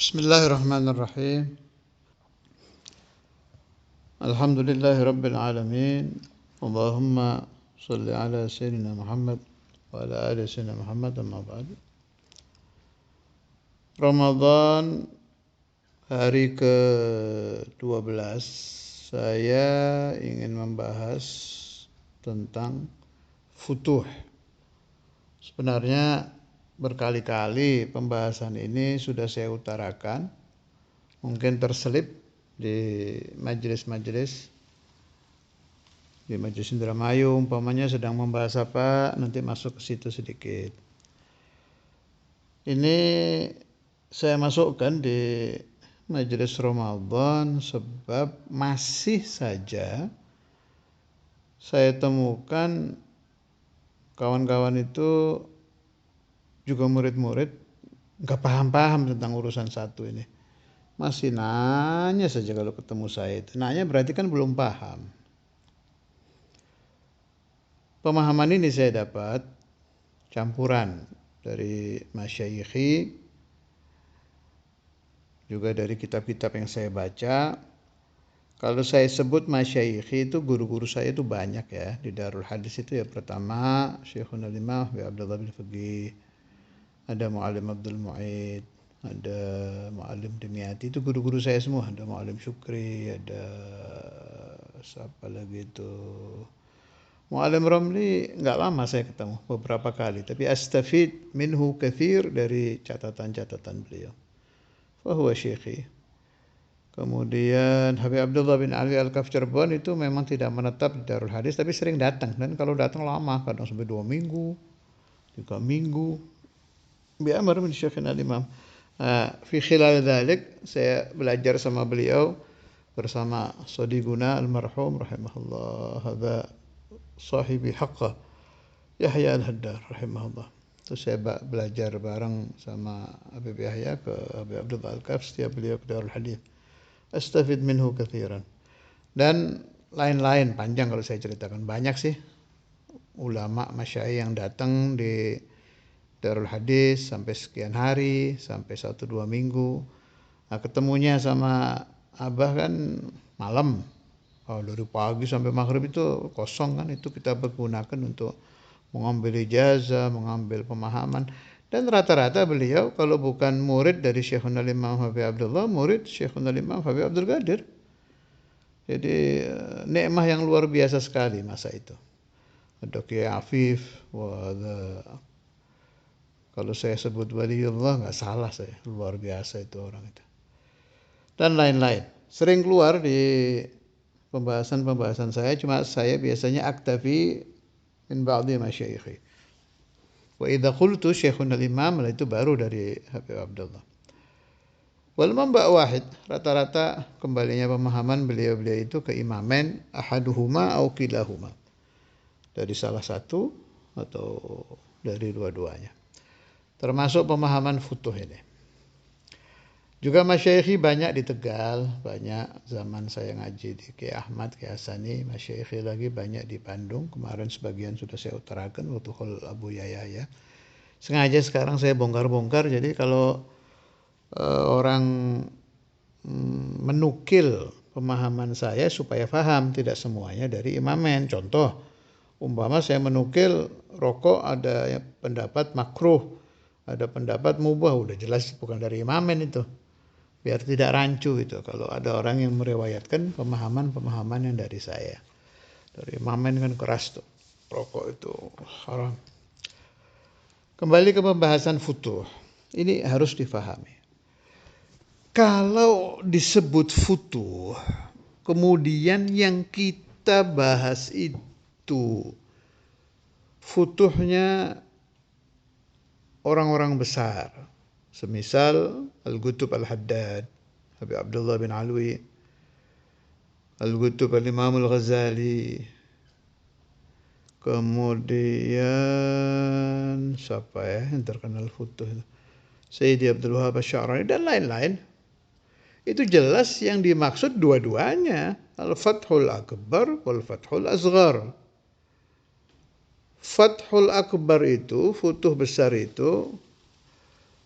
Bismillahirrahmanirrahim. Alhamdulillahi Rabbil alamin. Allahumma salli ala Sayyidina Muhammad wa ala ali Sayyidina Muhammad, amma ba'd. Ramadan hari ke-12, saya ingin membahas tentang futuh. Sebenarnya berkali-kali pembahasan ini sudah saya utarakan, mungkin terselip di majelis-majelis, di majelis Indramayu umpamanya sedang membahas apa, nanti masuk ke situ sedikit. Ini saya masukkan di majelis Ramadan sebab masih saja saya temukan kawan-kawan itu juga murid-murid nggak paham-paham tentang urusan satu ini. Masih nanya saja kalau ketemu saya itu. Nanya berarti kan belum paham. Pemahaman ini saya dapat campuran dari masyayikhi, juga dari kitab-kitab yang saya baca. Kalau saya sebut masyayikhi itu guru-guru saya itu banyak ya. Di Darul Hadis itu ya pertama Syekhuna Imam Habib Abdullah bin Faqih, ada Mu'allim Abdul Mu'id, ada Mu'allim Dimyati, itu guru-guru saya semua. Ada Mu'allim Syukri, ada siapa lagi itu, Mu'allim Ramli nggak lama saya ketemu, beberapa kali, tapi astafid minhu kathir dari catatan-catatan beliau. Fahuwa syekhi. Kemudian Habib Abdullah bin Ali Al-Kaf Cirebon itu memang tidak menetap di Darul Hadis, tapi sering datang, dan kalau datang lama, kadang sampai 2 minggu, 3 minggu. Bi'amar min Syekhina al-Imam. Fi khilal dzalik saya belajar sama beliau bersama Sadiquna al-marhum rahimahullah, hadza sahibi haqqah Yahya al-Haddar rahimahullah. Terus saya belajar bareng sama Habib Yahya ke Habib Abdullah Al-Kaf setiap beliau ke Darul Hadis. Astafid minhu katsiran. Dan lain-lain, panjang kalau saya ceritakan. Banyak sih ulama masyayikh yang datang di Darul Hadis sampai sekian hari, sampai 1-2 minggu. Nah, ketemunya sama Abah kan malam. Dari pagi sampai maghrib itu kosong kan, itu kita pergunakan untuk mengambil ijazah, mengambil pemahaman. Dan rata-rata beliau kalau bukan murid dari Syekhuna Imam Habib Abdullah, murid Syekhuna Imam Habib Abdul Qadir. Jadi nikmah yang luar biasa sekali masa itu. Ada Kiai Afif, kalau saya sebut waliullah nggak salah saya, luar biasa itu orang itu. Dan lain-lain. Sering keluar di pembahasan-pembahasan saya, cuma saya biasanya aktafi min ba'di masyayikhi. Wa idza qultu Syekhuna al-Imam, itu baru dari Habib Abdullah. Wal mamba' wahid, rata-rata kembalinya pemahaman beliau-beliau itu ke imamen ahaduhuma au kilahuma. Dari salah satu atau dari dua-duanya. Termasuk pemahaman futuh ini. Juga masyayikhi banyak di Tegal, banyak zaman saya ngaji di Kiai Ahmad, Kiai Hasani, masyayikhi lagi banyak di Bandung. Kemarin sebagian sudah saya utarakan waktu khul Abu Yahya. Sengaja sekarang saya bongkar-bongkar, jadi kalau orang menukil pemahaman saya supaya paham, tidak semuanya dari imamen. Contoh, umpama saya menukil rokok ada pendapat makruh, ada pendapat mubah, udah jelas bukan dari imamen itu. Biar tidak rancu gitu kalau ada orang yang meriwayatkan pemahaman-pemahaman yang dari saya. Dari imamen kan keras tuh, rokok itu haram. Kembali ke pembahasan futuh. Ini harus difahami. Kalau disebut futuh, kemudian yang kita bahas itu futuhnya orang-orang besar, semisal Al-Qutb Al-Haddad, Habib Abdullah bin Alwi, Al-Qutb Al-Imam Al-Ghazali, kemudian siapa ya yang terkenal futuh, Sayyidi Abdul Wahab Asy-Sya'rani dan lain-lain. Itu jelas yang dimaksud dua-duanya, Al-Fathul Akbar wal Fathul Asghar. Fathul Akbar itu, futuh besar itu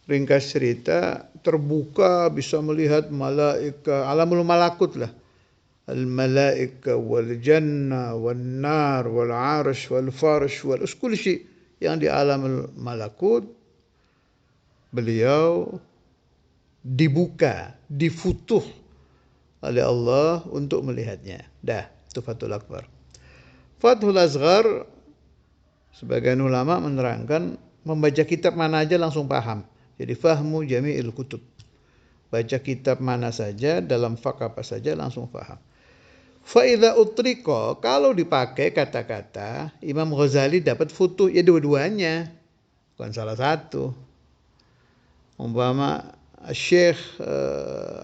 ringkas cerita, terbuka bisa melihat malaika, alamul malakut lah. Al-malaika wal jannah wal nar wal arsh wal farsh wal kulli syai yang di alamul malakut, beliau dibuka, difutuh oleh Allah untuk melihatnya. Dah, itu Fathul Akbar. Fathul Asghar, sebagian ulama menerangkan membaca kitab mana aja langsung paham. Jadi fahmu jami'il kutub. Baca kitab mana saja, dalam fak apa saja langsung paham. Fa'idha utriko, kalau dipakai kata-kata, Imam Ghazali dapat futuh, ya dua-duanya. Bukan salah satu. Umpama Syekh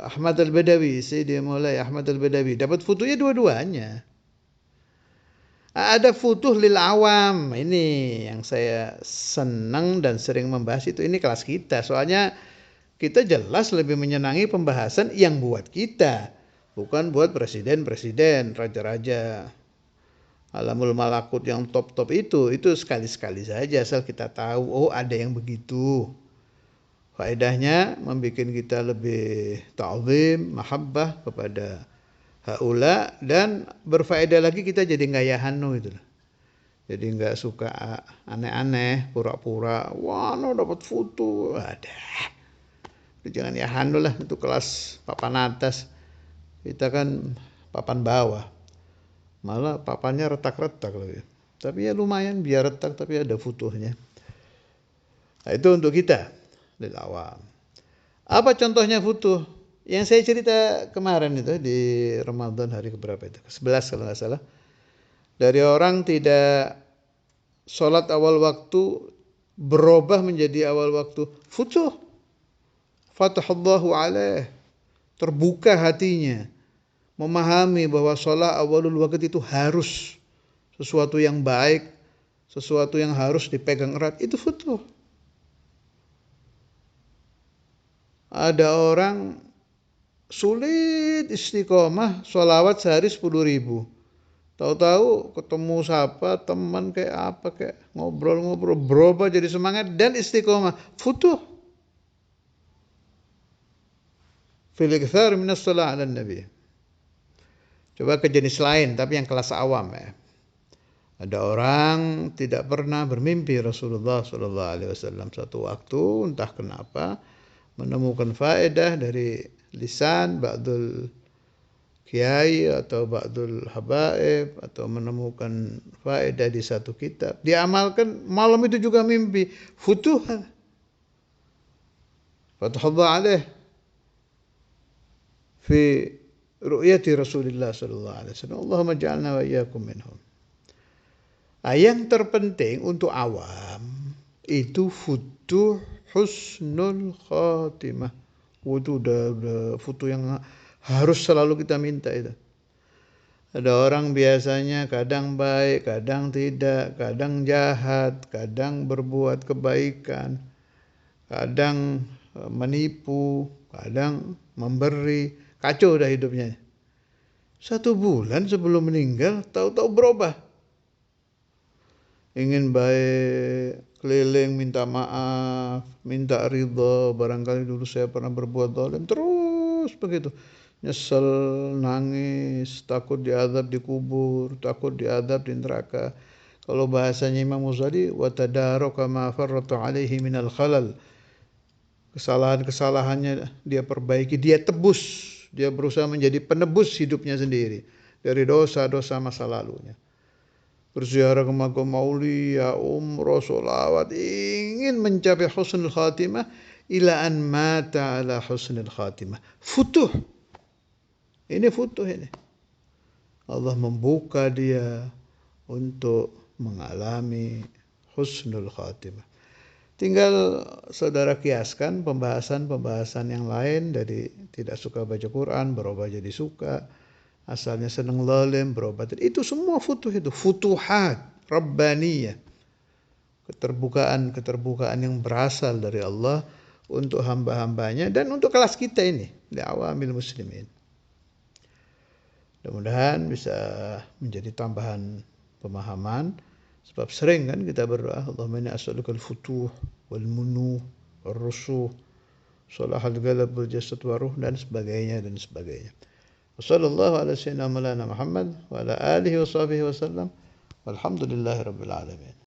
Ahmad Al-Badawi, Sayyidi Maulai Ahmad Al-Badawi, dapat futuhnya dua-duanya. Ada futuh lil awam, ini yang saya senang dan sering membahas itu. Ini kelas kita, soalnya kita jelas lebih menyenangi pembahasan yang buat kita, bukan buat presiden-presiden, raja-raja. Alamul malakut yang top-top itu sekali-sekali saja, asal kita tahu, oh ada yang begitu. Faedahnya membuat kita lebih ta'zim, mahabbah kepada haula, dan berfaedah lagi kita jadi nggak yahanu itu. Jadi nggak suka aneh-aneh, pura-pura, wah no dapat foto, ada. Jangan yahanu lah, itu kelas papan atas. Kita kan papan bawah. Malah papannya retak-retak lagi. Tapi ya lumayan, biar retak tapi ada futuhnya. Nah, itu untuk kita lil awam. Apa contohnya futuh? Yang saya cerita kemarin itu di Ramadan hari keberapa itu? 11 kalau nggak salah. Dari orang tidak sholat awal waktu berubah menjadi awal waktu. Futuh. Fatahallahu alaih. Terbuka hatinya. Memahami bahwa sholat awalul waktu itu harus. Sesuatu yang baik. Sesuatu yang harus dipegang erat. Itu futuh. Ada orang sulit istiqomah, sholawat sehari 10.000. Tahu-tahu ketemu siapa, teman kayak apa, kayak ngobrol-ngobrol, berubah jadi semangat dan istiqomah. Futuh. Fil ikthar minas shalah ala nabi. Coba ke jenis lain, tapi yang kelas awam ya. Ada orang tidak pernah bermimpi Rasulullah SAW. Suatu waktu, entah kenapa, menemukan faedah dari lisan ba'dul kiai atau ba'dul habaib, atau menemukan faedah di satu kitab, diamalkan, malam itu juga mimpi. Futuh. Fatahullah alaih fi ru'yati Rasulullah sallallahu alaihi wasallam. Allahumma ja'alna wa iyyakum minhum. Yang terpenting untuk awam itu futuh husnul khatimah. Itu udah futuh yang harus selalu kita minta itu. Ada orang biasanya kadang baik, kadang tidak, kadang jahat, kadang berbuat kebaikan, kadang menipu, kadang memberi, kacau dah hidupnya. 1 bulan sebelum meninggal, tahu-tahu berubah. Ingin baik, keliling minta maaf, minta ridha, barangkali dulu saya pernah berbuat zalim, terus begitu. Nyesel, nangis, takut diazab di kubur, takut diazab di neraka. Kalau bahasanya Imam Ghazali, wa tadaraka ma farrata alaihi minal khalal. Kesalahan-kesalahannya dia perbaiki, dia tebus, dia berusaha menjadi penebus hidupnya sendiri dari dosa-dosa masa lalunya. Berziarah ke makam aulia, umrah, sholawat, ingin mencapai husnul khatimah, ila an mata ala husnul khatimah. Futuh. Ini futuh ini. Allah membuka dia untuk mengalami husnul khatimah. Tinggal saudara kiaskan pembahasan-pembahasan yang lain, dari tidak suka baca Quran berubah jadi suka, asalnya senang zalim berubah. Itu semua futuh, itu futuhat rabbaniyah. Keterbukaan yang berasal dari Allah untuk hamba-hambanya dan untuk kelas kita ini, li awamil muslimin. Mudah-mudahan bisa menjadi tambahan pemahaman, sebab sering kan kita berdoa, Allahumma inni as'alukal futuh wal munuh wal khusyuk, salahal qalb wal jasad wa ruh, dan sebagainya. Wassallallahu ala sayyidina Maulana Muhammad wa ala alihi wa sahbihi wa sallam. Walhamdulillahi rabbil alamin.